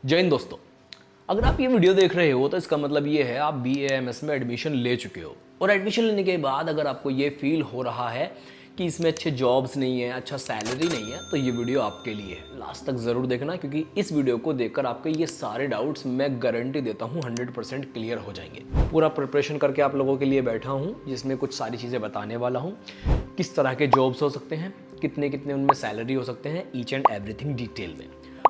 जय हिंद दोस्तों। अगर आप ये वीडियो देख रहे हो तो इसका मतलब ये है आप BAMS में एडमिशन ले चुके हो और एडमिशन लेने के बाद अगर आपको ये फील हो रहा है कि इसमें अच्छे जॉब्स नहीं है, अच्छा सैलरी नहीं है, तो ये वीडियो आपके लिए है। लास्ट तक ज़रूर देखना क्योंकि इस वीडियो को देखकर आपके ये सारे डाउट्स मैं गारंटी देता हूँ 100% क्लियर हो जाएंगे। पूरा प्रिपरेशन करके आप लोगों के लिए बैठा हूँ जिसमें कुछ सारी चीज़ें बताने वाला हूँ। किस तरह के जॉब्स हो सकते हैं, कितने कितने उनमें सैलरी हो सकते हैं, ईच एंड एवरीथिंग डिटेल में।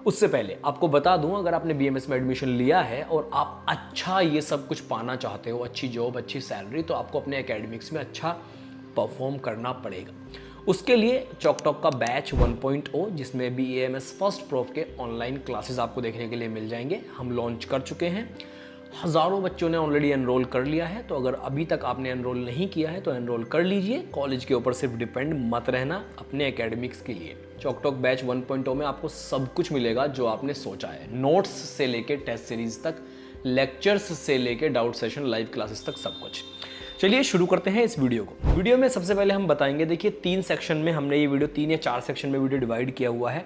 उससे पहले आपको बता दूं, अगर आपने BMS में एडमिशन लिया है और आप अच्छा ये सब कुछ पाना चाहते हो, अच्छी जॉब, अच्छी सैलरी, तो आपको अपने एकेडमिक्स में अच्छा परफॉर्म करना पड़ेगा। उसके लिए चॉकटॉक का बैच 1.0 जिसमें BAMS फर्स्ट प्रूफ के ऑनलाइन क्लासेस आपको देखने के लिए मिल जाएंगे, हम लॉन्च कर चुके हैं। हज़ारों बच्चों ने ऑलरेडी एनरोल कर लिया है, तो अगर अभी तक आपने एनरोल नहीं किया है तो एनरोल कर लीजिए। कॉलेज के ऊपर सिर्फ डिपेंड मत रहना अपने एकेडमिक्स के लिए। चॉकटॉक बैच 1.0 में आपको सब कुछ मिलेगा जो आपने सोचा है, नोट्स से लेके टेस्ट सीरीज तक, लेक्चर्स से लेके डाउट सेशन, लाइव क्लासेस तक, सब कुछ। चलिए शुरू करते हैं इस वीडियो को। वीडियो में सबसे पहले हम बताएंगे, देखिए 3 सेक्शन में हमने ये वीडियो 3 या 4 सेक्शन में वीडियो डिवाइड किया हुआ है।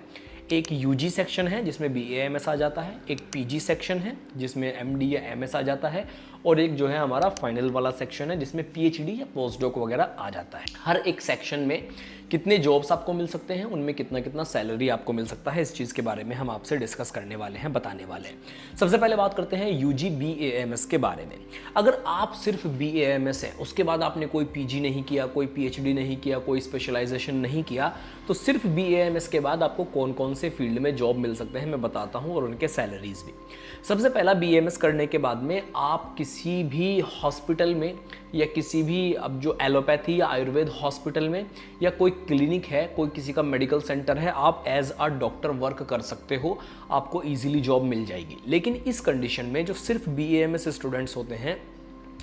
एक UG सेक्शन है जिसमें BAMS आ जाता है, एक PG सेक्शन है जिसमें MD या MS आ जाता है, और एक जो है हमारा फाइनल वाला सेक्शन है जिसमें PhD या पोस्ट डॉक वगैरह आ जाता है। हर एक सेक्शन में कितने जॉब्स आपको मिल सकते हैं, उनमें कितना कितना सैलरी आपको मिल सकता है, इस चीज़ के बारे में हम आपसे डिस्कस करने वाले हैं, बताने वाले हैं। सबसे पहले बात करते हैं UG BAMS के बारे में। अगर आप सिर्फ BAMS है, उसके बाद आपने कोई PG नहीं किया, कोई PhD नहीं किया, कोई स्पेशलाइजेशन नहीं किया, तो सिर्फ BAMS के बाद आपको कौन कौन से फील्ड में जॉब मिल सकते हैं मैं बताता हूँ, और उनके सैलरीज भी। सबसे पहला, BAMS करने के बाद में आप किसी भी हॉस्पिटल में या किसी भी, अब जो एलोपैथी या आयुर्वेद हॉस्पिटल में या कोई क्लिनिक है, कोई किसी का मेडिकल सेंटर है, आप एज अ डॉक्टर वर्क कर सकते हो, आपको इजीली जॉब मिल जाएगी। लेकिन इस कंडीशन में जो सिर्फ BAMS स्टूडेंट्स होते हैं,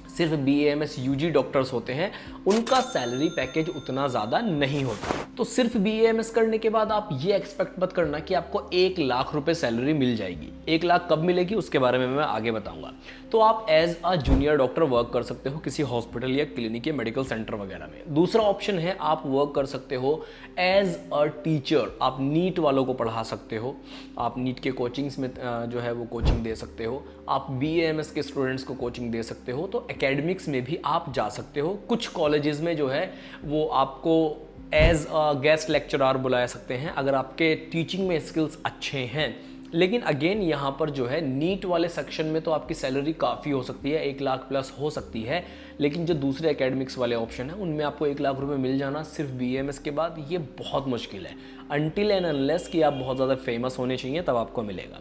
सिर्फ BAMS UG डॉक्टर्स होते हैं, उनका सैलरी पैकेज उतना ज़्यादा नहीं होता। तो सिर्फ BAMS करने के बाद आप ये एक्सपेक्ट मत करना कि आपको 1 लाख रुपए सैलरी मिल जाएगी। 1 लाख कब मिलेगी उसके बारे में मैं आगे बताऊंगा। तो आप as a junior doctor work कर सकते हो किसी हॉस्पिटल या क्लिनिक या मेडिकल सेंटर वगैरह में। दूसरा ऑप्शन है, आप वर्क कर सकते हो एज अ टीचर। आप नीट वालों को पढ़ा सकते हो, आप नीट के कोचिंग्स में जो है वो कोचिंग दे सकते हो, आप BAMS के स्टूडेंट्स को कोचिंग दे सकते हो। तो एकेडमिक्स में भी आप जा सकते हो। कुछ कॉलेजेस में जो है वो आपको एज अ गेस्ट लेक्चरर बुला सकते हैं अगर आपके टीचिंग में स्किल्स अच्छे हैं। लेकिन अगेन यहाँ पर जो है नीट वाले सेक्शन में तो आपकी सैलरी काफ़ी हो सकती है, 1 लाख प्लस हो सकती है। लेकिन जो दूसरे एकेडमिक्स वाले ऑप्शन है उनमें आपको 1 लाख रुपए मिल जाना सिर्फ BAMS के बाद, ये बहुत मुश्किल है। अनटिल एंड अनलेस कि आप बहुत ज़्यादा फेमस होने चाहिए तब आपको मिलेगा।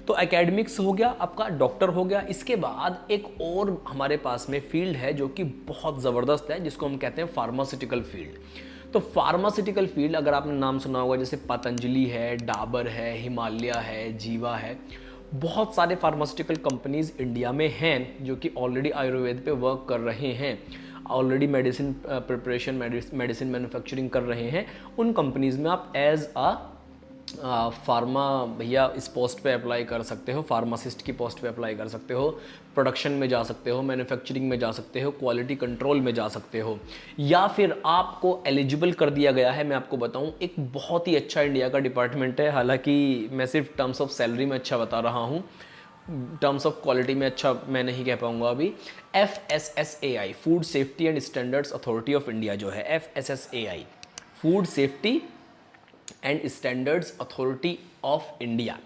तो एकेडमिक्स हो गया, आपका डॉक्टर हो गया। इसके बाद एक और हमारे पास में फील्ड है जो कि बहुत ज़बरदस्त है, जिसको हम कहते हैं फार्मास्यूटिकल फील्ड। तो फार्मास्यूटिकल फील्ड, अगर आपने नाम सुना होगा, जैसे पतंजलि है, डाबर है, हिमालय है, जीवा है, बहुत सारे फार्मास्यूटिकल कंपनीज इंडिया में हैं जो कि ऑलरेडी आयुर्वेद पे वर्क कर रहे हैं, already medicine preparation, medicine manufacturing कर रहे हैं। उन कंपनीज में आप एज अ फार्मा भैया इस पोस्ट पे अप्लाई कर सकते हो, फार्मासिस्ट की पोस्ट पे अप्लाई कर सकते हो, प्रोडक्शन में जा सकते हो, मैन्युफैक्चरिंग में जा सकते हो, क्वालिटी कंट्रोल में जा सकते हो, या फिर आपको एलिजिबल कर दिया गया है। मैं आपको बताऊं, एक बहुत ही अच्छा इंडिया का डिपार्टमेंट है, हालांकि मैं सिर्फ टर्म्स ऑफ सैलरी में अच्छा बता रहा हूं, टर्म्स ऑफ क्वालिटी में अच्छा मैं नहीं कह पाऊंगा अभी। FSSAI, food safety and standards authority of India जो है, FSSAI, food safety and standards authority of India,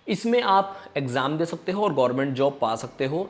इसमें आप एग्ज़ाम दे सकते हो और गवर्नमेंट जॉब पा सकते हो।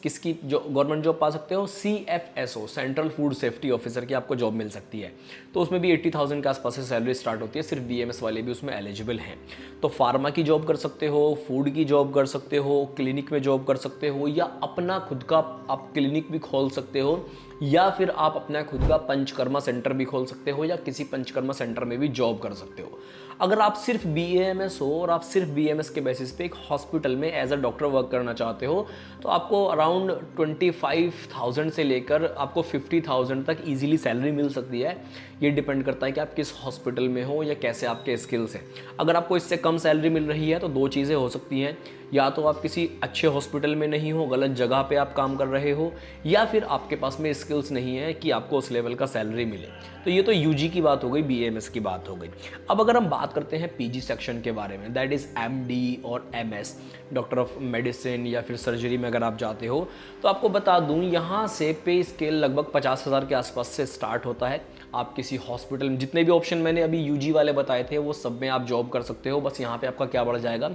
किसकी जो गवर्नमेंट जॉब पा सकते हो? CFSO, central food safety officer की आपको जॉब मिल सकती है। तो उसमें भी 80,000 के आसपास से सैलरी स्टार्ट होती है। सिर्फ BAMS वाले भी उसमें एलिजिबल हैं। तो फार्मा की जॉब कर सकते हो, फूड की जॉब कर सकते हो, क्लिनिक में जॉब कर सकते हो, या अपना खुद का आप क्लिनिक भी खोल सकते हो, या फिर आप अपना खुद का पंचकर्मा सेंटर भी खोल सकते हो, या किसी पंचकर्मा सेंटर में भी जॉब कर सकते हो। अगर आप सिर्फ BAMS हो और आप सिर्फ BAMS के बेसिस पे एक हॉस्पिटल में एज अ डॉक्टर वर्क करना चाहते हो, तो आपको अराउंड 25,000 से लेकर आपको 50,000 तक इजीली सैलरी मिल सकती है। ये डिपेंड करता है कि आप किस हॉस्पिटल में हो या कैसे आपके स्किल्स हैं। अगर आपको इससे कम सैलरी मिल रही है तो 2 चीज़ें हो सकती हैं, या तो आप किसी अच्छे हॉस्पिटल में नहीं हो, गलत जगह पे आप काम कर रहे हो, या फिर आपके पास में स्किल्स नहीं है कि आपको उस लेवल का सैलरी मिले। तो ये तो यूजी की बात हो गई, बीएएमएस की बात हो गई। अब अगर हम बात करते हैं पीजी सेक्शन के बारे में, दैट इज़ एमडी और एमएस, डॉक्टर ऑफ मेडिसिन या फिर सर्जरी में अगर आप जाते हो, तो आपको बता दूं यहाँ से पे स्केल लगभग 50,000 के आसपास से स्टार्ट होता है। आप किसी हॉस्पिटल में, जितने भी ऑप्शन मैंने अभी यूजी वाले बताए थे वो सब में आप जॉब कर सकते हो, बस यहाँ पे आपका क्या बढ़ जाएगा,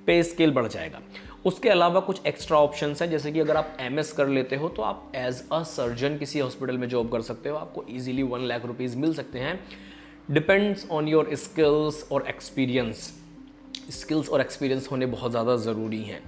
पे स्केल बढ़ जाएगा। उसके अलावा कुछ एक्स्ट्रा ऑप्शंस हैं, जैसे कि अगर आप एमएस कर लेते हो तो आप एज अ सर्जन किसी हॉस्पिटल में जॉब कर सकते हो, आपको इजीली 1 लाख रुपीज़ मिल सकते हैं। डिपेंड्स ऑन योर स्किल्स और एक्सपीरियंस। स्किल्स और एक्सपीरियंस होने बहुत ज़्यादा ज़रूरी हैं।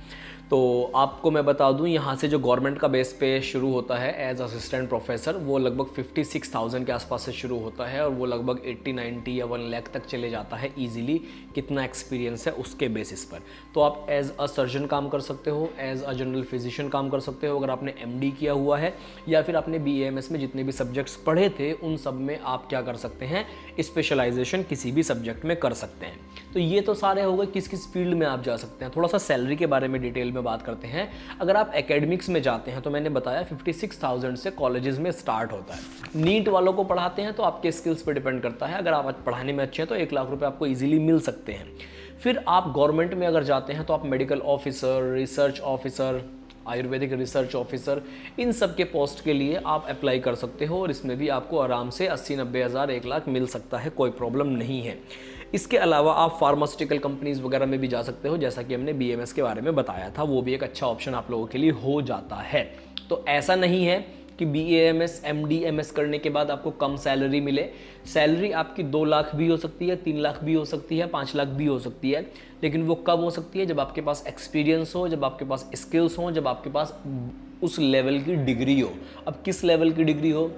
तो आपको मैं बता दूं, यहाँ से जो गवर्नमेंट का बेस पे शुरू होता है एज असिस्टेंट प्रोफेसर, वो लगभग 56,000 के आसपास से शुरू होता है और वो लगभग 80-90 या 1 लाख तक चले जाता है ईजिली, कितना एक्सपीरियंस है उसके बेसिस पर। तो आप एज अ सर्जन काम कर सकते हो, एज अ जनरल फिजिशियन काम कर सकते हो अगर आपने एमडी किया हुआ है, या फिर आपने बीएएमएस में जितने भी सब्जेक्ट्स पढ़े थे उन सब में आप क्या कर सकते हैं, स्पेशलाइजेशन किसी भी सब्जेक्ट में कर सकते हैं। तो ये तो सारे हो गए किस किस फील्ड में आप जा सकते हैं। थोड़ा सा सैलरी के बारे में डिटेल में बात करते हैं। अगर आप एकेडमिक्स में जाते हैं तो मैंने बताया 56,000 से कॉलेजेस में स्टार्ट होता है। नीट वालों को पढ़ाते हैं तो आपके स्किल्स पे डिपेंड करता है, अगर आप पढ़ाने में अच्छे हैं तो 1 लाख रुपए आपको इजीली मिल सकते हैं। फिर आप गवर्नमेंट में अगर जाते हैं तो आप medical officer, research officer, Ayurvedic research officer, इन सब के पोस्ट के लिए आप अप्लाई कर सकते हो और इसमें भी आपको आराम से 80-90 हज़ार 1 लाख मिल सकता है, कोई प्रॉब्लम नहीं है। इसके अलावा आप फार्मास्यूटिकल कंपनीज वगैरह में भी जा सकते हो, जैसा कि हमने बीएमएस के बारे में बताया था, वो भी एक अच्छा ऑप्शन आप लोगों के लिए हो जाता है। तो ऐसा नहीं है कि बीएएमएस एमडी एमएस करने के बाद आपको कम सैलरी मिले। सैलरी आपकी 2 लाख भी हो सकती है, 3 लाख भी हो सकती है, 5 लाख भी हो सकती है, लेकिन वो कब हो सकती है, जब आपके पास एक्सपीरियंस हो, जब आपके पास स्किल्स हो, जब आपके पास उस लेवल की डिग्री हो। अब किस लेवल की डिग्री हो,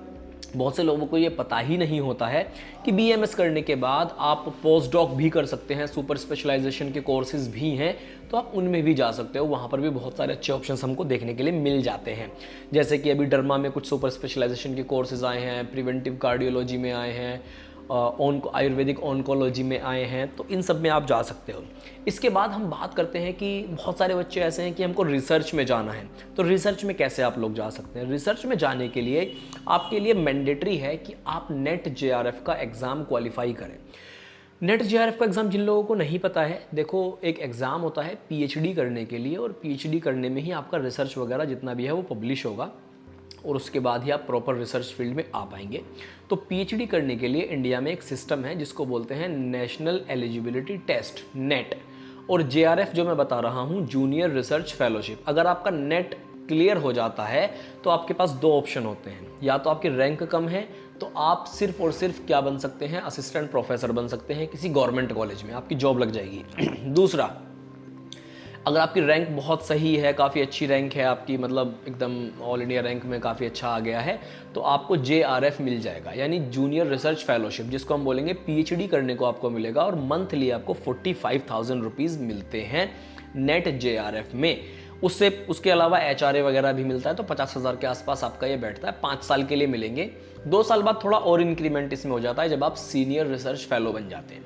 बहुत से लोगों को ये पता ही नहीं होता है कि बीएमएस करने के बाद आप पोस्ट डॉक भी कर सकते हैं, सुपर स्पेशलाइजेशन के कोर्सेज भी हैं, तो आप उनमें भी जा सकते हो। वहाँ पर भी बहुत सारे अच्छे ऑप्शंस हमको देखने के लिए मिल जाते हैं, जैसे कि अभी डर्मा में कुछ सुपर स्पेशलाइजेशन के कोर्सेज आए हैं, प्रिवेंटिव कार्डियोलॉजी में आए हैं, आयुर्वेदिक ऑन्कोलॉजी में आए हैं, तो इन सब में आप जा सकते हो। इसके बाद हम बात करते हैं कि बहुत सारे बच्चे ऐसे हैं कि हमको रिसर्च में जाना है, तो रिसर्च में कैसे आप लोग जा सकते हैं। रिसर्च में जाने के लिए आपके लिए मैंडेटरी है कि आप नेट जेआरएफ का एग्ज़ाम क्वालिफाई करें। नेट जेआरएफ का एग्ज़ाम जिन लोगों को नहीं पता है, देखो एक एग्ज़ाम होता है पीएचडी करने के लिए, और पीएचडी करने में ही आपका रिसर्च वगैरह जितना भी है वो पब्लिश होगा और उसके बाद ही आप प्रॉपर रिसर्च फील्ड में आ पाएंगे। तो पीएचडी करने के लिए इंडिया में एक सिस्टम है जिसको बोलते हैं नेशनल एलिजिबिलिटी टेस्ट, नेट, और जेआरएफ जो मैं बता रहा हूँ, जूनियर रिसर्च फेलोशिप। अगर आपका नेट क्लियर हो जाता है तो आपके पास 2 ऑप्शन होते हैं, या तो आपकी रैंक कम है तो आप सिर्फ और सिर्फ क्या बन सकते हैं, असिस्टेंट प्रोफेसर बन सकते हैं किसी गवर्नमेंट कॉलेज में, आपकी जॉब लग जाएगी। दूसरा, अगर आपकी रैंक बहुत सही है, काफ़ी अच्छी रैंक है आपकी, मतलब एकदम ऑल इंडिया रैंक में काफ़ी अच्छा आ गया है, तो आपको जेआरएफ मिल जाएगा, यानी जूनियर रिसर्च फेलोशिप, जिसको हम बोलेंगे पीएचडी करने को आपको मिलेगा, और मंथली आपको 45,000 रुपीज़ मिलते हैं नेट जेआरएफ में। उसके अलावा एचआरए वगैरह भी मिलता है, तो 50,000 के आसपास आपका ये बैठता है। 5 साल के लिए मिलेंगे। 2 साल बाद थोड़ा और इंक्रीमेंट इसमें हो जाता है जब आप सीनियर रिसर्च फेलो बन जाते हैं।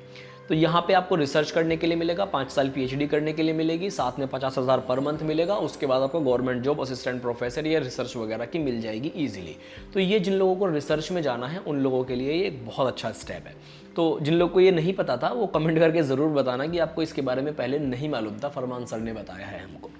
तो यहाँ पे आपको रिसर्च करने के लिए मिलेगा, 5 साल पीएचडी करने के लिए मिलेगी, साथ में 50,000 पर मंथ मिलेगा। उसके बाद आपको गवर्नमेंट जॉब असिस्टेंट प्रोफेसर या रिसर्च वगैरह की मिल जाएगी ईजिली। तो ये जिन लोगों को रिसर्च में जाना है उन लोगों के लिए ये एक बहुत अच्छा स्टेप है। तो जिन लोगों को ये नहीं पता था वो कमेंट करके ज़रूर बताना कि आपको इसके बारे में पहले नहीं मालूम था, फरमान सर ने बताया है हमको।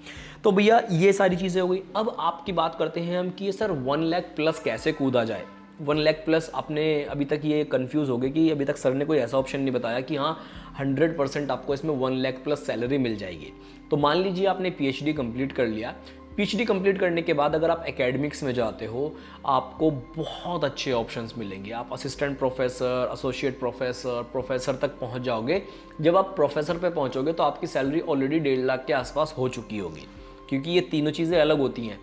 तो भैया ये सारी चीज़ें हो गई। अब आपकी बात करते हैं हम कि ये सर 1 लाख प्लस कैसे कूदा जाए। 1 लाख प्लस, आपने अभी तक ये कंफ्यूज हो गए कि अभी तक सर ने कोई ऐसा ऑप्शन नहीं बताया कि हाँ 100% आपको इसमें 1 लाख प्लस सैलरी मिल जाएगी। तो मान लीजिए आपने पीएचडी कंप्लीट कर लिया। पीएचडी कंप्लीट करने के बाद अगर आप एकेडमिक्स में जाते हो, आपको बहुत अच्छे ऑप्शंस मिलेंगे। आप assistant professor, associate professor, professor तक पहुंच जाओगे। जब आप प्रोफेसर पे पहुंचोगे तो आपकी सैलरी ऑलरेडी 1.5 लाख के आसपास हो चुकी होगी, क्योंकि ये तीनों चीज़ें अलग होती हैं।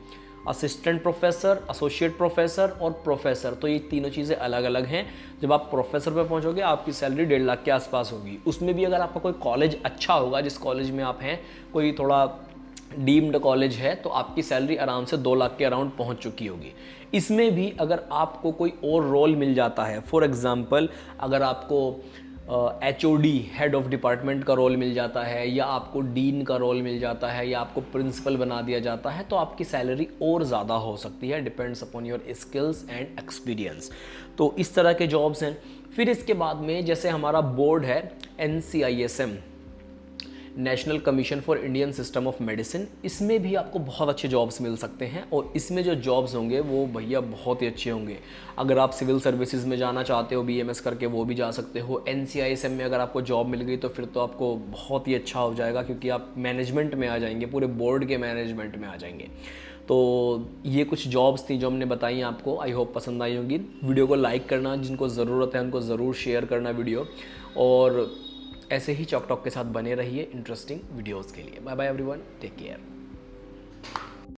असिस्टेंट प्रोफेसर, एसोसिएट प्रोफेसर और प्रोफेसर, तो ये तीनों चीज़ें अलग अलग हैं। जब आप प्रोफेसर पे पहुंचोगे आपकी सैलरी 1.5 लाख के आसपास होगी। उसमें भी अगर आपका कोई कॉलेज अच्छा होगा, जिस कॉलेज में आप हैं, कोई थोड़ा डीम्ड कॉलेज है, तो आपकी सैलरी आराम से 2 लाख के अराउंड पहुंच चुकी होगी। इसमें भी अगर आपको कोई और रोल मिल जाता है, फॉर एग्जांपल अगर आपको HOD हेड ऑफ डिपार्टमेंट का रोल मिल जाता है, या आपको डीन का रोल मिल जाता है, या आपको प्रिंसिपल बना दिया जाता है, तो आपकी सैलरी और ज़्यादा हो सकती है, depends upon your skills and experience. तो इस तरह के जॉब्स हैं। फिर इसके बाद में जैसे हमारा बोर्ड है NCISM, national commission for Indian system of medicine, इसमें भी आपको बहुत अच्छे जॉब्स मिल सकते हैं, और इसमें जो जॉब्स होंगे वो भैया बहुत ही अच्छे होंगे। अगर आप सिविल सर्विसेज में जाना चाहते हो BMS करके, वो भी जा सकते हो। NCISM में अगर आपको जॉब मिल गई तो फिर तो आपको बहुत ही अच्छा हो जाएगा, क्योंकि आप मैनेजमेंट में आ जाएंगे, पूरे बोर्ड के मैनेजमेंट में आ जाएंगे। तो ये कुछ जॉब्स थी जो हमने बताई आपको। आई होप पसंद आई होंगी। वीडियो को लाइक करना, जिनको ज़रूरत है उनको ज़रूर शेयर करना वीडियो, और ऐसे ही चॉक टॉक के साथ बने रहिए इंटरेस्टिंग वीडियोस के लिए। Bye bye everyone, take care.